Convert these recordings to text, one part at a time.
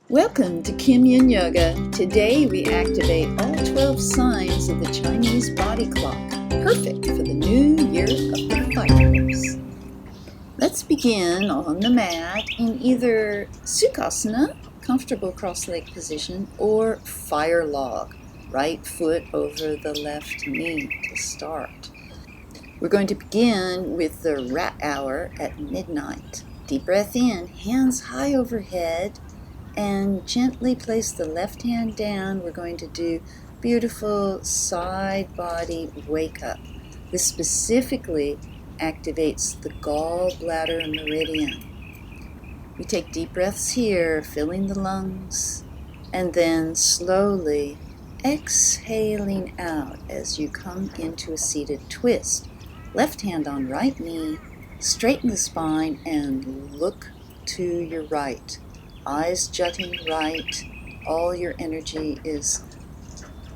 Welcome to Kim Yin Yoga. Today we activate all 12 signs of the Chinese body clock, perfect for the new year of the fire horse. Let's begin on the mat in either Sukhasana, comfortable cross-leg position, or fire log, right foot over the left knee to start. We're going to begin with the rat hour at midnight. Deep breath in, hands high overhead, and gently place the left hand down. We're going to do beautiful side body wake up. This specifically activates the Gall, Bladder, and Meridian. We take deep breaths here, filling the lungs, and then slowly exhaling out as you come into a seated twist. Left hand on right knee, straighten the spine, and look to your right. Eyes jutting right, all your energy is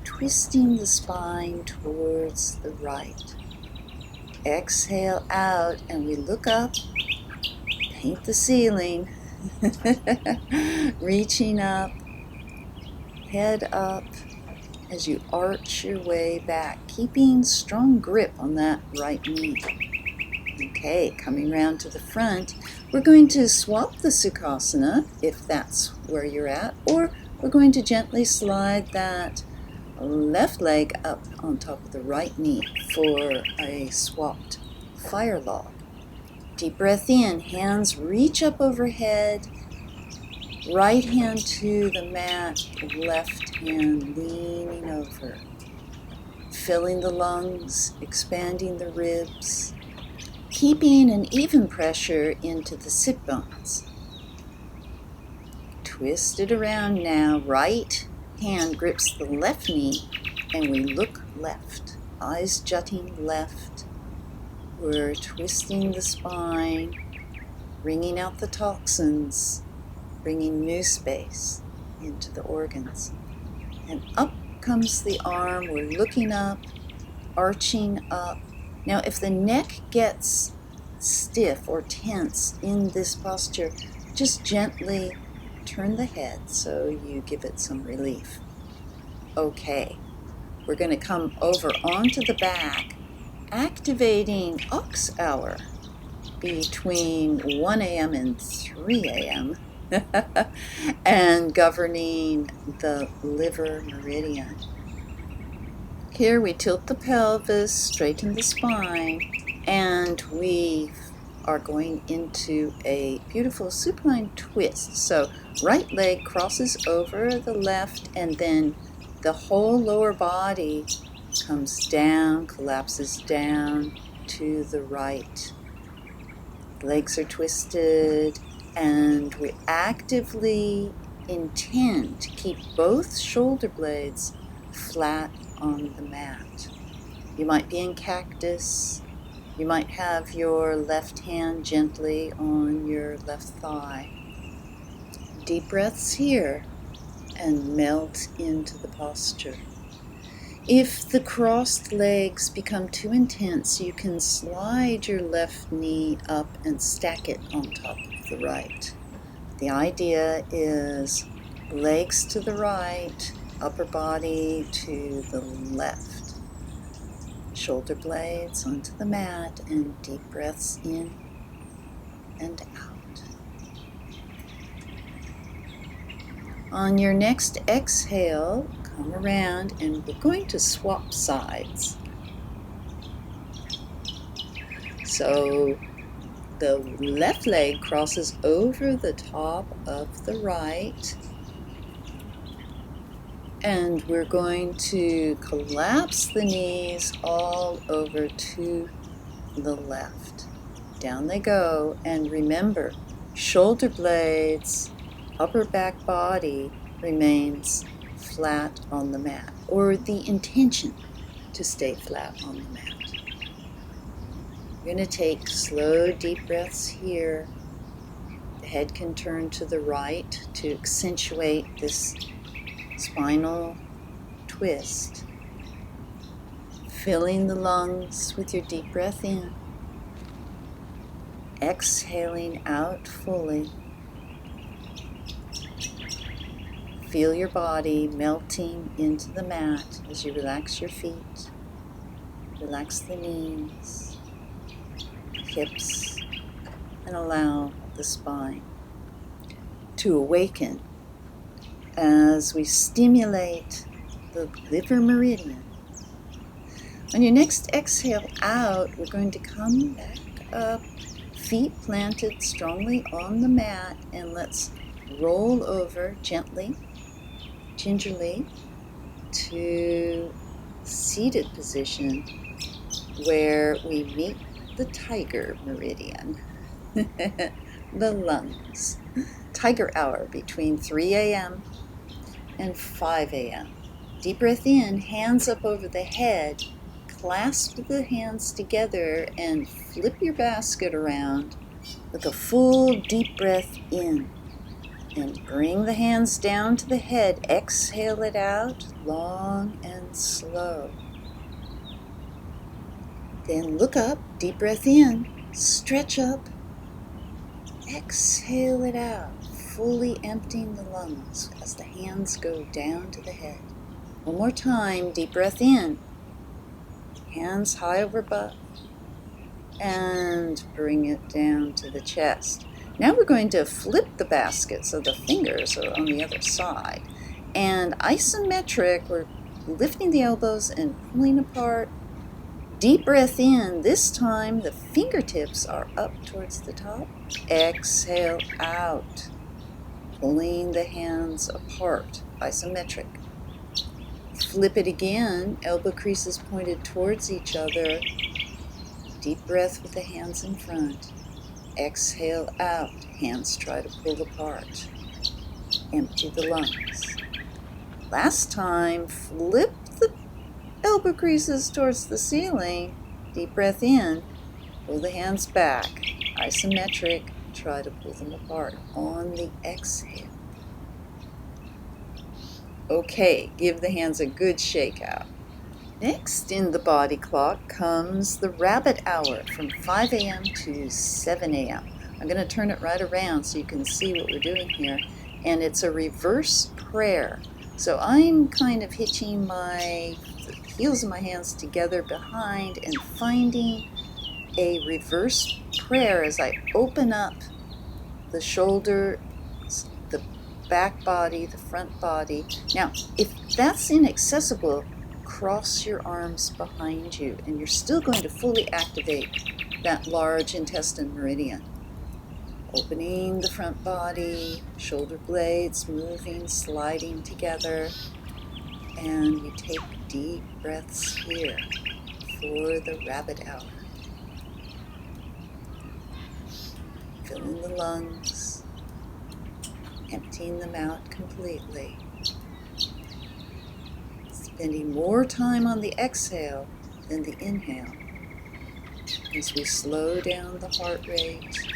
twisting the spine towards the right. Exhale out and we look up, paint the ceiling, reaching up, head up as you arch your way back, keeping strong grip on that right knee. Okay, coming around to the front, we're going to swap the Sukhasana, if that's where you're at, or we're going to gently slide that left leg up on top of the right knee for a swapped fire log. Deep breath in, hands reach up overhead, right hand to the mat, left hand leaning over, filling the lungs, expanding the ribs, keeping an even pressure into the sit bones. Twist it around now. Right hand grips the left knee and we look left. Eyes jutting left. We're twisting the spine, wringing out the toxins, bringing new space into the organs. And up comes the arm. We're looking up, arching up. Now, if the neck gets stiff or tense in this posture, just gently turn the head so you give it some relief. Okay, we're going to come over onto the back, activating Ox Hour between 1 a.m. and 3 a.m. and governing the liver meridian. Here we tilt the pelvis, straighten the spine, and we are going into a beautiful supine twist. So right leg crosses over the left, and then the whole lower body comes down, collapses down to the right. Legs are twisted, and we actively intend to keep both shoulder blades flat on the mat. You might be in cactus. You might have your left hand gently on your left thigh. Deep breaths here and melt into the posture. If the crossed legs become too intense, you can slide your left knee up and stack it on top of the right. The idea is legs to the right, upper body to the left. Shoulder blades onto the mat and deep breaths in and out. On your next exhale, come around and we're going to swap sides. So the left leg crosses over the top of the right, and we're going to collapse the knees all over to the left. Down they go, and remember, shoulder blades, upper back body remains flat on the mat, or the intention to stay flat on the mat. We're going to take slow, deep breaths here. The head can turn to the right to accentuate this spinal twist. Filling the lungs with your deep breath in. Exhaling out fully. Feel your body melting into the mat as you relax your feet. Relax the knees, hips, and allow the spine to awaken as we stimulate the liver meridian. On your next exhale out, we're going to come back up, feet planted strongly on the mat, and let's roll over gently, gingerly, to seated position where we meet the tiger meridian, the lungs. Tiger hour between 3 a.m. and 5 a.m. Deep breath in, hands up over the head, clasp the hands together and flip your basket around with a full deep breath in. And bring the hands down to the head. Exhale it out, long and slow. Then look up, deep breath in, stretch up, exhale it out, fully emptying the lungs as the hands go down to the head. One more time, deep breath in, hands high over butt, and bring it down to the chest. Now we're going to flip the basket so the fingers are on the other side. And isometric, we're lifting the elbows and pulling apart. Deep breath in. This time the fingertips are up towards the top. Exhale out, pulling the hands apart, isometric. Flip it again, elbow creases pointed towards each other. Deep breath with the hands in front. Exhale out, hands try to pull apart. Empty the lungs. Last time, flip the elbow creases towards the ceiling. Deep breath in, pull the hands back. Isometric, try to pull them apart on the exhale. Okay, give the hands a good shake out. Next in the body clock comes the rabbit hour from 5 a.m. to 7 a.m. I'm going to turn it right around so you can see what we're doing here. And it's a reverse prayer. So I'm kind of hitching my heels of my hands together behind and finding a reverse prayer as I open up the shoulder, the back body, the front body. Now, if that's inaccessible, cross your arms behind you, and you're still going to fully activate that large intestine meridian. Opening the front body, shoulder blades moving, sliding together, and we take deep breaths here for the rabbit hour. Filling the lungs, emptying them out completely. Spending more time on the exhale than the inhale as we slow down the heart rate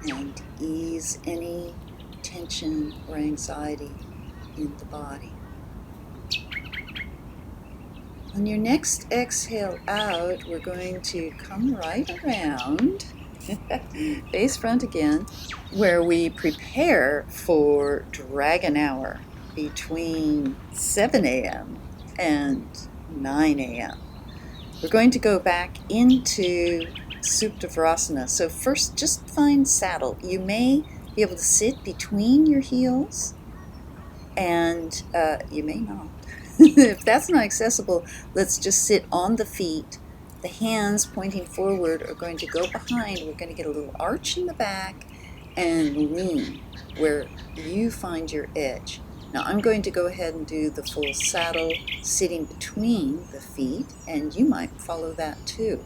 and ease any tension or anxiety in the body. On your next exhale out, we're going to come right around, face front again, where we prepare for dragon hour between 7 a.m. and 9 a.m. We're going to go back into Supta. So first, just find saddle. You may be able to sit between your heels, and you may not. If that's not accessible, let's just sit on the feet. The hands pointing forward are going to go behind. We're going to get a little arch in the back and lean where you find your edge. Now I'm going to go ahead and do the full saddle sitting between the feet, and you might follow that too.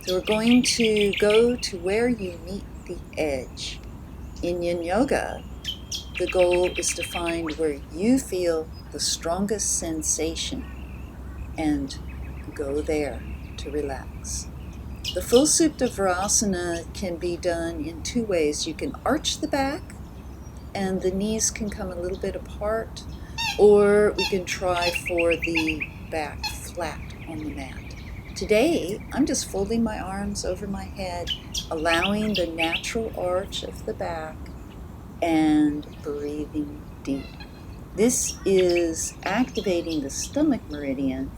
So we're going to go to where you meet the edge. In Yin Yoga, the goal is to find where you feel the strongest sensation and go there to relax. The full Supta can be done in two ways. You can arch the back and the knees can come a little bit apart, or we can try for the back flat on the mat. Today, I'm just folding my arms over my head, allowing the natural arch of the back and breathing deep. This is activating the stomach meridian,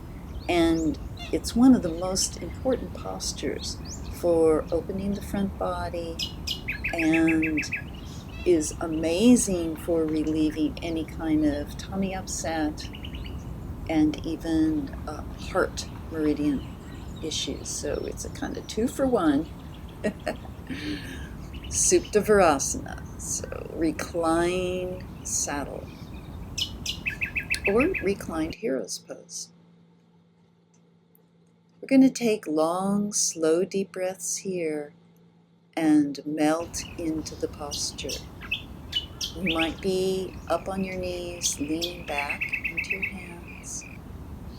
and it's one of the most important postures for opening the front body and is amazing for relieving any kind of tummy upset and even heart meridian issues. So it's a kind of 2-for-1. Supta. So recline saddle or reclined hero's pose. We're going to take long, slow, deep breaths here and melt into the posture. You might be up on your knees, leaning back into your hands.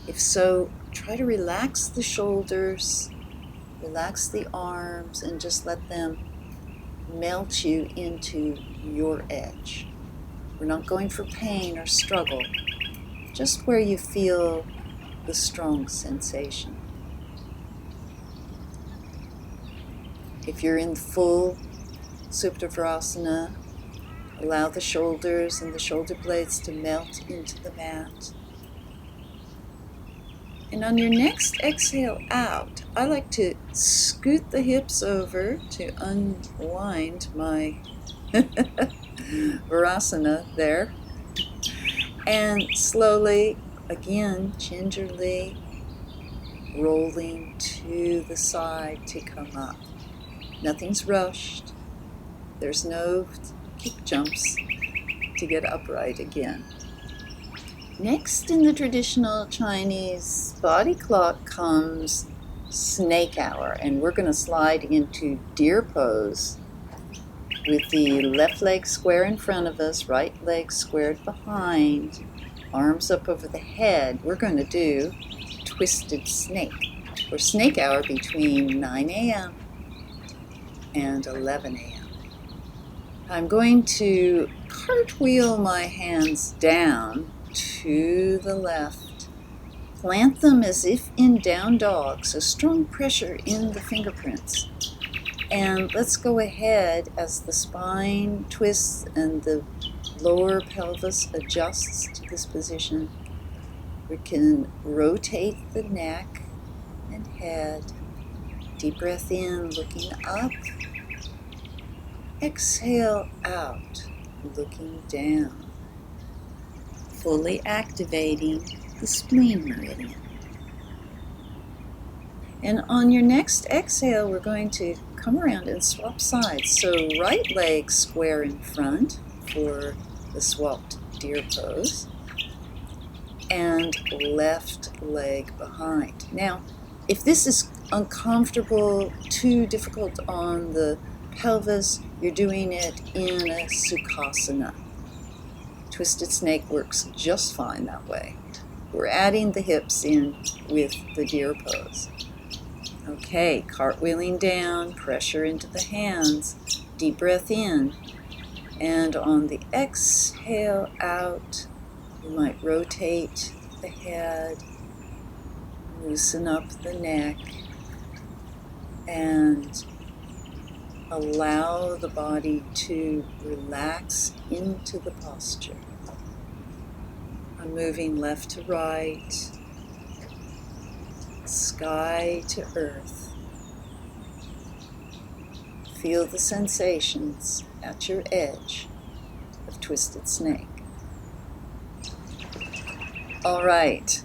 If so, try to relax the shoulders, relax the arms, and just let them melt you into your edge. We're not going for pain or struggle, just where you feel the strong sensation. If you're in full Supta, allow the shoulders and the shoulder blades to melt into the mat. And on your next exhale out, I like to scoot the hips over to unwind my Virasana there. And slowly, again, gingerly rolling to the side to come up. Nothing's rushed. There's no kick jumps to get upright again. Next, in the traditional Chinese body clock comes snake hour, and we're going to slide into deer pose with the left leg square in front of us, right leg squared behind, arms up over the head. We're going to do twisted snake, or snake hour between 9 a.m. and 11 a.m. I'm going to cartwheel my hands down to the left. Plant them as if in down dog, so strong pressure in the fingerprints. And let's go ahead as the spine twists and the lower pelvis adjusts to this position. We can rotate the neck and head. Deep breath in, looking up. Exhale out, looking down. Fully activating the spleen meridian. And on your next exhale, we're going to come around and swap sides. So right leg square in front for the swapped deer pose, and left leg behind. Now, if this is uncomfortable, too difficult on the pelvis, you're doing it in a Sukhasana. Twisted snake works just fine that way. We're adding the hips in with the deer pose. Okay, cartwheeling down, pressure into the hands, deep breath in, and on the exhale out, you might rotate the head, loosen up the neck, and allow the body to relax into the posture. I'm moving left to right, sky to earth. Feel the sensations at your edge of twisted snake. All right,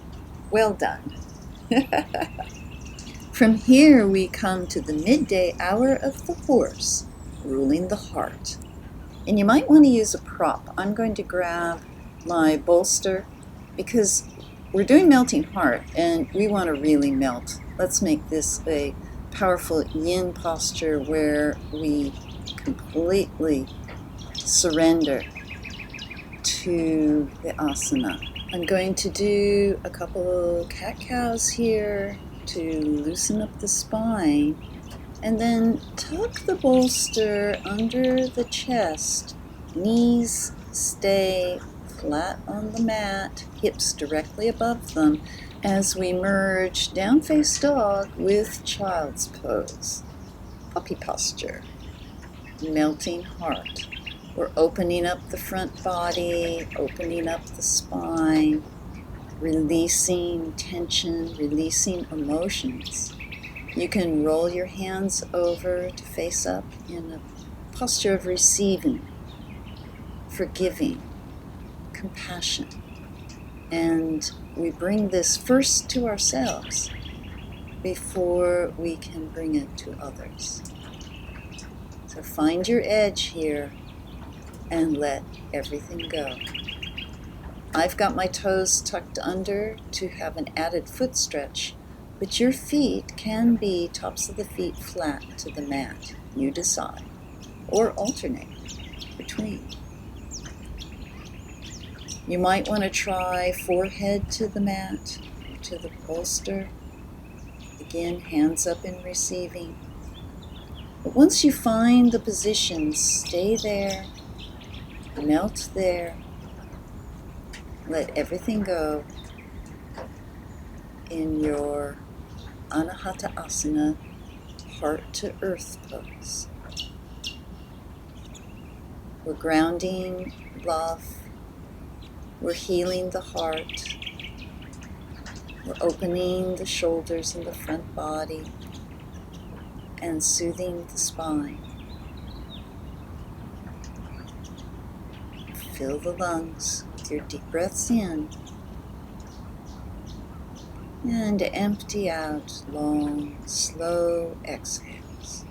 well done. From here we come to the midday hour of the horse, ruling the heart. And you might want to use a prop. I'm going to grab my bolster because we're doing melting heart and we want to really melt. Let's make this a powerful yin posture where we completely surrender to the asana. I'm going to do a couple cat-cows here to loosen up the spine, and then tuck the bolster under the chest. Knees stay flat on the mat, hips directly above them, as we merge down face dog with child's pose. Puppy posture, melting heart. We're opening up the front body, opening up the spine, releasing tension, releasing emotions. You can roll your hands over to face up in a posture of receiving, forgiving, compassion. And we bring this first to ourselves before we can bring it to others. So find your edge here and let everything go. I've got my toes tucked under to have an added foot stretch, but your feet can be tops of the feet flat to the mat. You decide, or alternate between. You might want to try forehead to the mat, or to the bolster. Again, hands up in receiving. But once you find the position, stay there, melt there, let everything go in your Anahata Asana, heart to earth pose. We're grounding love. We're healing the heart. We're opening the shoulders and the front body and soothing the spine. Fill the lungs with your deep breaths in and empty out long, slow exhales.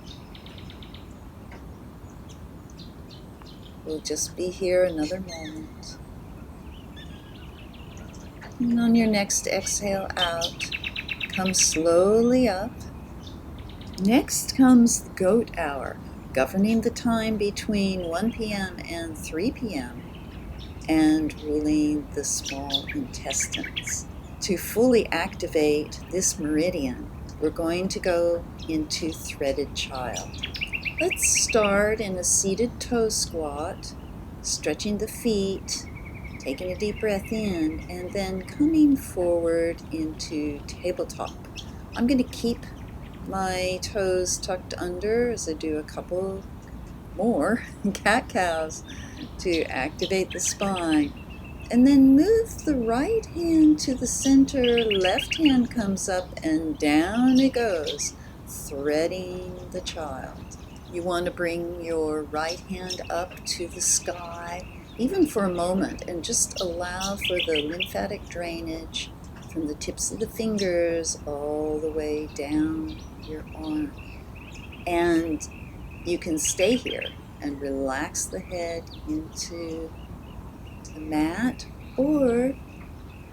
We'll just be here another moment. And on your next exhale out, come slowly up. Next comes the goat hour, governing the time between 1 p.m. and 3 p.m. and ruling the small intestines. To fully activate this meridian, we're going to go into threaded child. Let's start in a seated toe squat, stretching the feet, taking a deep breath in, and then coming forward into tabletop. I'm going to keep my toes tucked under as I do a couple more cat-cows to activate the spine. And then move the right hand to the center, left hand comes up and down it goes, threading the child. You want to bring your right hand up to the sky, even for a moment, and just allow for the lymphatic drainage from the tips of the fingers all the way down your arm. And you can stay here and relax the head into the mat, or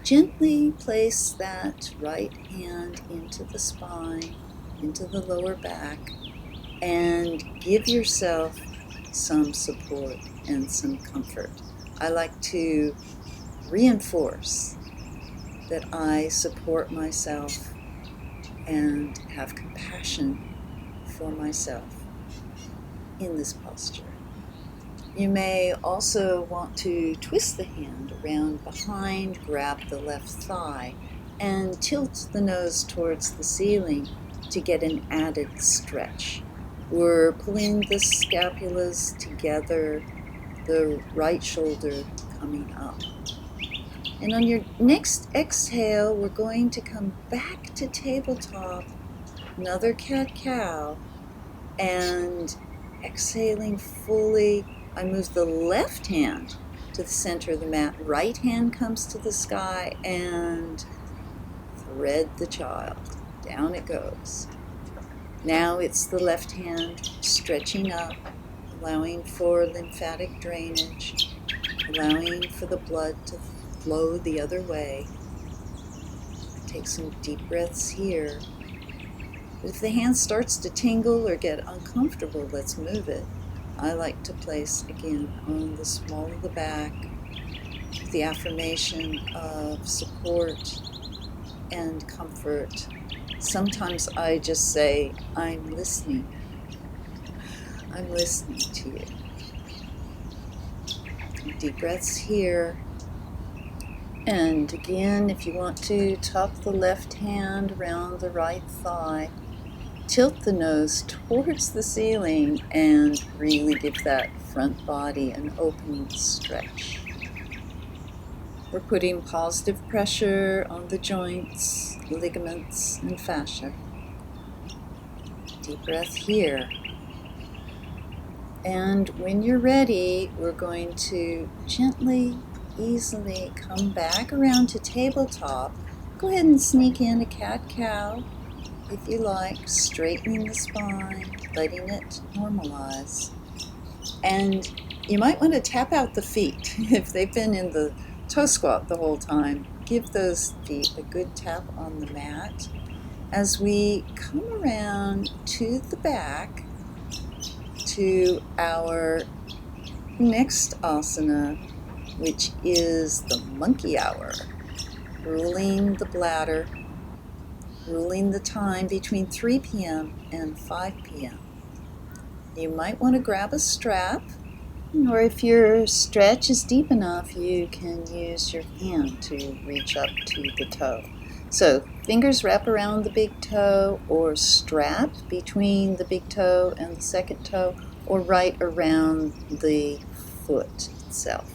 gently place that right hand into the spine, into the lower back, and give yourself some support and some comfort. I like to reinforce that I support myself and have compassion for myself in this posture. You may also want to twist the hand around behind, grab the left thigh, and tilt the nose towards the ceiling to get an added stretch. We're pulling the scapulas together, the right shoulder coming up. And on your next exhale, we're going to come back to tabletop, another cat-cow, and exhaling fully, I move the left hand to the center of the mat, right hand comes to the sky, and thread the child. Down it goes. Now it's the left hand stretching up, allowing for lymphatic drainage, allowing for the blood to flow the other way. Take some deep breaths here. If the hand starts to tingle or get uncomfortable, let's move it. I like to place again on the small of the back the affirmation of support and comfort. Sometimes I just say, I'm listening. I'm listening to you. Deep breaths here. And again, if you want to tuck the left hand around the right thigh, tilt the nose towards the ceiling and really give that front body, an opening stretch. We're putting positive pressure on the joints, ligaments, and fascia. Deep breath here. And when you're ready, we're going to gently, easily come back around to tabletop. Go ahead and sneak in a cat-cow if you like, straightening the spine, letting it normalize. And you might want to tap out the feet. If they've been in the toe squat the whole time, give those feet a good tap on the mat. As we come around to the back, to our next asana, which is the monkey hour, ruling the bladder, ruling the time between 3 p.m. and 5 p.m. You might want to grab a strap, or if your stretch is deep enough, you can use your hand to reach up to the toe. So fingers wrap around the big toe, or strap between the big toe and the second toe, or right around the foot itself.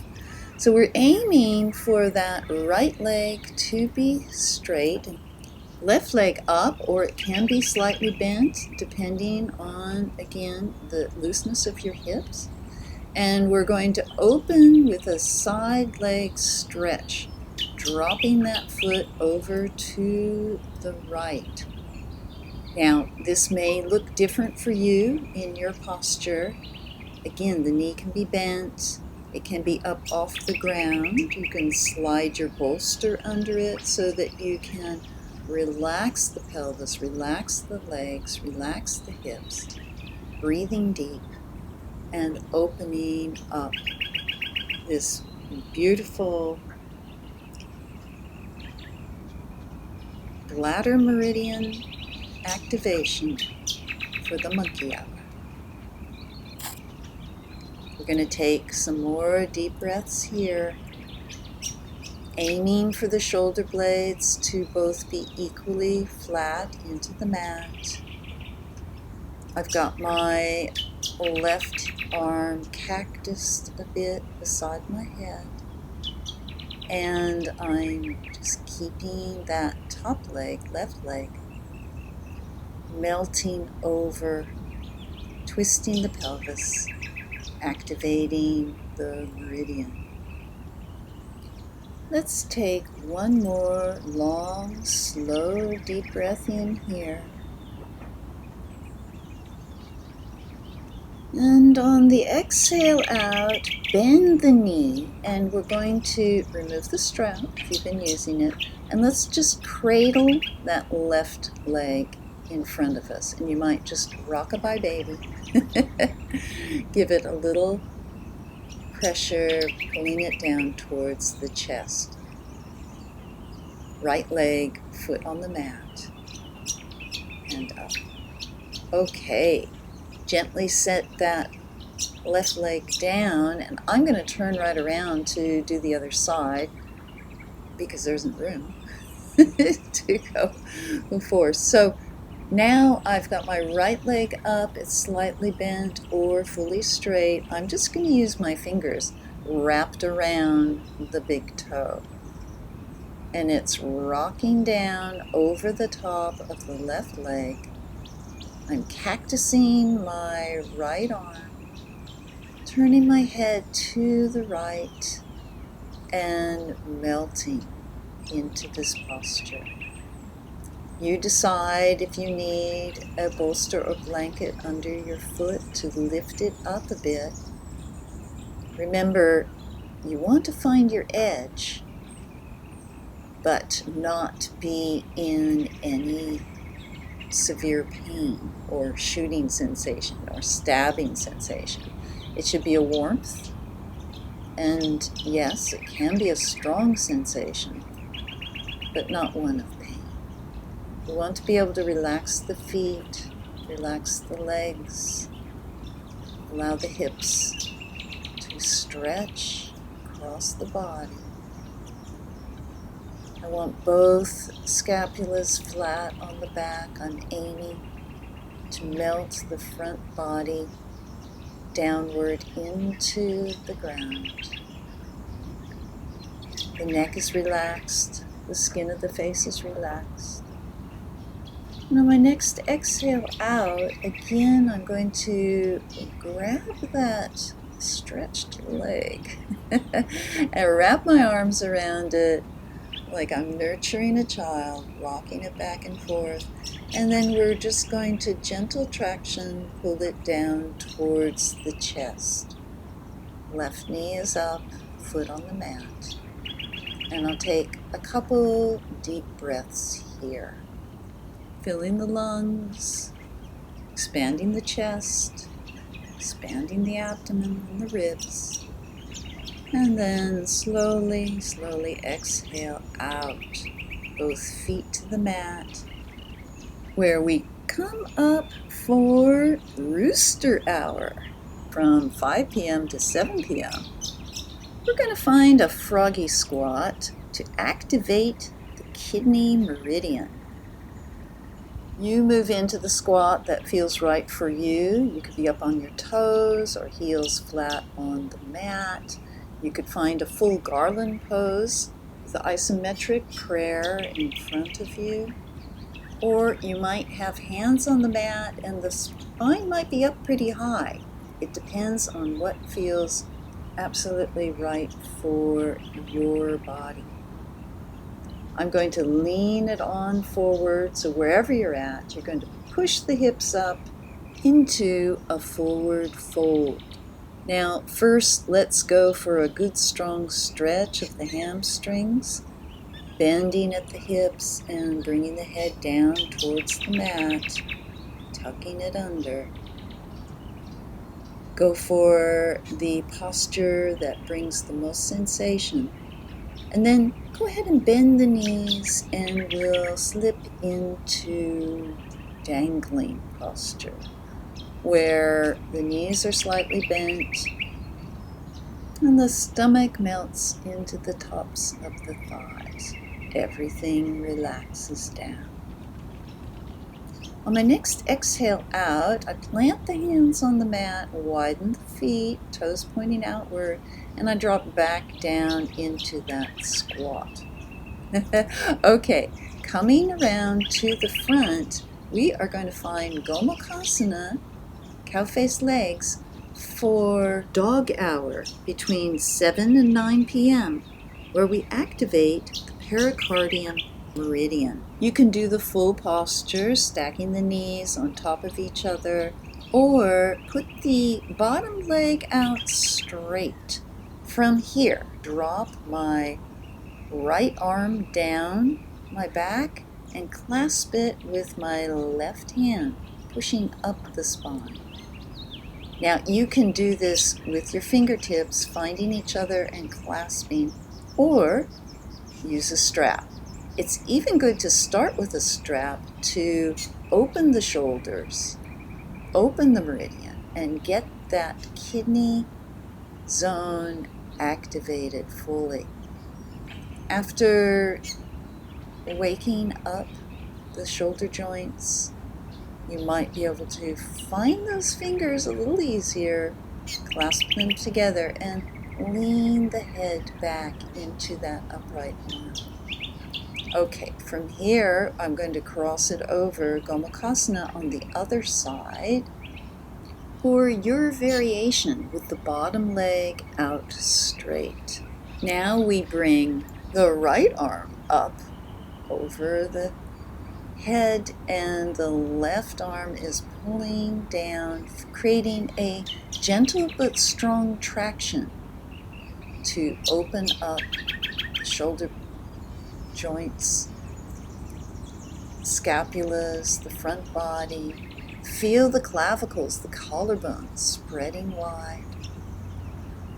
So we're aiming for that right leg to be straight, left leg up, or it can be slightly bent depending on, again, the looseness of your hips. And we're going to open with a side leg stretch, dropping that foot over to the right. Now, this may look different for you in your posture. Again, the knee can be bent. It can be up off the ground. You can slide your bolster under it so that you can relax the pelvis, relax the legs, relax the hips, breathing deep and opening up this beautiful bladder meridian activation for the monkey hour. We're going to take some more deep breaths here, aiming for the shoulder blades to both be equally flat into the mat. I've got my left arm cactused a bit beside my head, and I'm just keeping that top leg, left leg, melting over, twisting the pelvis, activating the meridian. Let's take one more long, slow, deep breath in here. And on the exhale out, bend the knee, and we're going to remove the strap if you've been using it, and let's just cradle that left leg in front of us. And you might just rock-a-bye baby. Give it a little pressure, pulling it down towards the chest. Right leg, foot on the mat, and up. Okay. Gently set that left leg down, and I'm going to turn right around to do the other side because there isn't room to go before. So now I've got my right leg up, it's slightly bent or fully straight. I'm just going to use my fingers wrapped around the big toe, and it's rocking down over the top of the left leg. I'm cactusing my right arm, turning my head to the right, and melting into this posture. You decide if you need a bolster or blanket under your foot to lift it up a bit. Remember, you want to find your edge, but not be in any severe pain or shooting sensation or stabbing sensation. It should be a warmth, and yes, it can be a strong sensation, but not one of pain. We want to be able to relax the feet, relax the legs, allow the hips to stretch across the body. I want both scapulas flat on the back. I'm aiming to melt the front body downward into the ground. The neck is relaxed, the skin of the face is relaxed. And on my next exhale out, again I'm going to grab that stretched leg and wrap my arms around it like I'm nurturing a child, rocking it back and forth. And then we're just going to gentle traction pull it down towards the chest. Left knee is up, foot on the mat. And I'll take a couple deep breaths here. Filling the lungs, expanding the chest, expanding the abdomen and the ribs. And then slowly, slowly exhale out, both feet to the mat, where we come up for Rooster Hour from 5 p.m. to 7 p.m. We're going to find a froggy squat to activate the kidney meridian. You move into the squat that feels right for you. You could be up on your toes or heels flat on the mat. You could find a full garland pose with the isometric prayer in front of you. Or you might have hands on the mat and the spine might be up pretty high. It depends on what feels absolutely right for your body. I'm going to lean it on forward, so wherever you're at, you're going to push the hips up into a forward fold. Now, first, let's go for a good strong stretch of the hamstrings, bending at the hips and bringing the head down towards the mat, tucking it under. Go for the posture that brings the most sensation. And then go ahead and bend the knees and we'll slip into dangling posture, where the knees are slightly bent and the stomach melts into the tops of the thighs. Everything relaxes down. On my next exhale out, I plant the hands on the mat, widen the feet, toes pointing outward, and I drop back down into that squat. Okay, coming around to the front, we are going to find Gomukhasana, cow-faced legs, for dog hour between 7 and 9 p.m., where we activate the pericardium meridian. You can do the full posture, stacking the knees on top of each other, or put the bottom leg out straight. From here, drop my right arm down my back and clasp it with my left hand, pushing up the spine. Now you can do this with your fingertips, finding each other and clasping, or use a strap. It's even good to start with a strap to open the shoulders, open the meridian, and get that kidney zone activated fully. After waking up the shoulder joints, you might be able to find those fingers a little easier, clasp them together, and lean the head back into that upright arm. Okay, from here, I'm going to cross it over Gomukhasana on the other side for your variation with the bottom leg out straight. Now we bring the right arm up over the head and the left arm is pulling down, creating a gentle but strong traction to open up the shoulder joints, scapulas, the front body. Feel the clavicles, the collarbones spreading wide.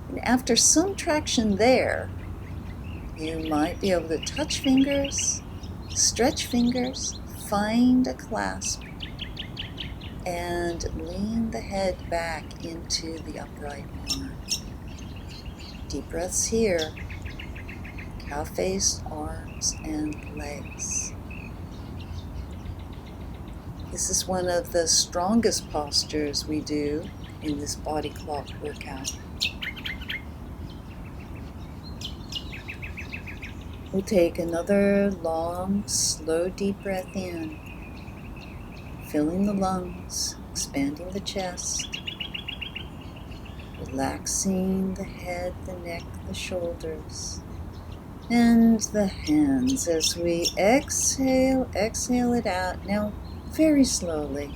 And after some traction there, you might be able to touch fingers, stretch fingers, find a clasp, and lean the head back into the upright arm. Deep breaths here. Cow-faced arms and legs. This is one of the strongest postures we do in this body clock workout. We'll take another long, slow, deep breath in, filling the lungs, expanding the chest, relaxing the head, the neck, the shoulders, and the hands. As we exhale it out. Now, very slowly,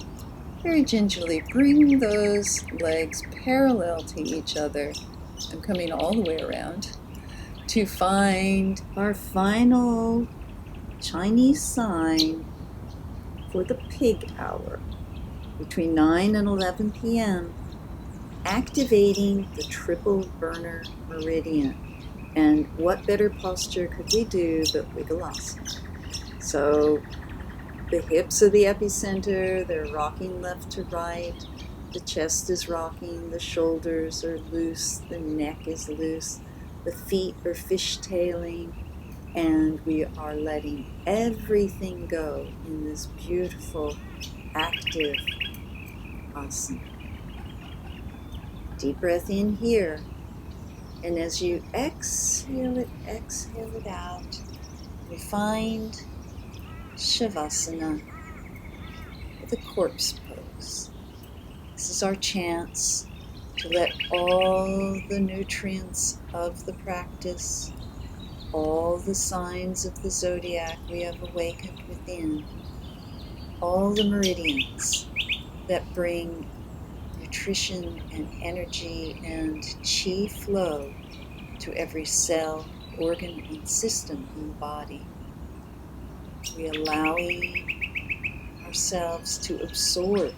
very gingerly, bring those legs parallel to each other. I'm coming all the way around to find our final Chinese sign for the pig hour between 9 and 11 p.m., activating the triple burner meridian. And what better posture could we do but Utilising? So the hips are the epicenter, they're rocking left to right, the chest is rocking, the shoulders are loose, the neck is loose, the feet are fishtailing, and we are letting everything go in this beautiful, active asana. Deep breath in here, and as you exhale it out, we find Savasana, the corpse pose. This is our chance to let all the nutrients of the practice, all the signs of the Zodiac we have awakened within, all the meridians that bring nutrition and energy and chi flow to every cell, organ, and system in the body. We allowing ourselves to absorb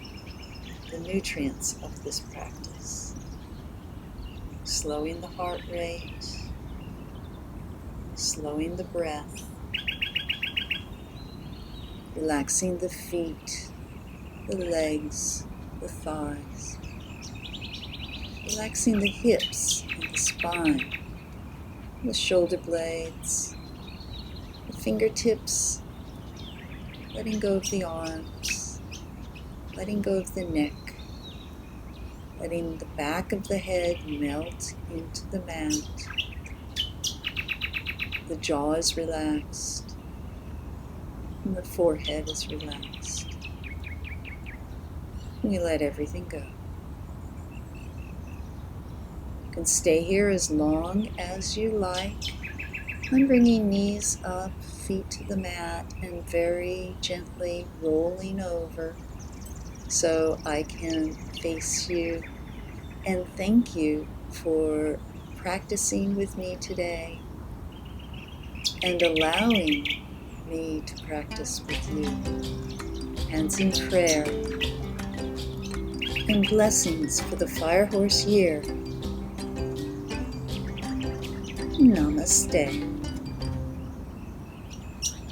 the nutrients of this practice. Slowing the heart rate, slowing the breath, relaxing the feet, the legs, the thighs, relaxing the hips and the spine, the shoulder blades, the fingertips, letting go of the arms, letting go of the neck, letting the back of the head melt into the mat. The jaw is relaxed, and the forehead is relaxed. And you let everything go. You can stay here as long as you like. I'm bringing knees up, feet to the mat, and very gently rolling over so I can face you and thank you for practicing with me today and allowing me to practice with you. Hands in prayer and blessings for the Fire Horse year. Namaste.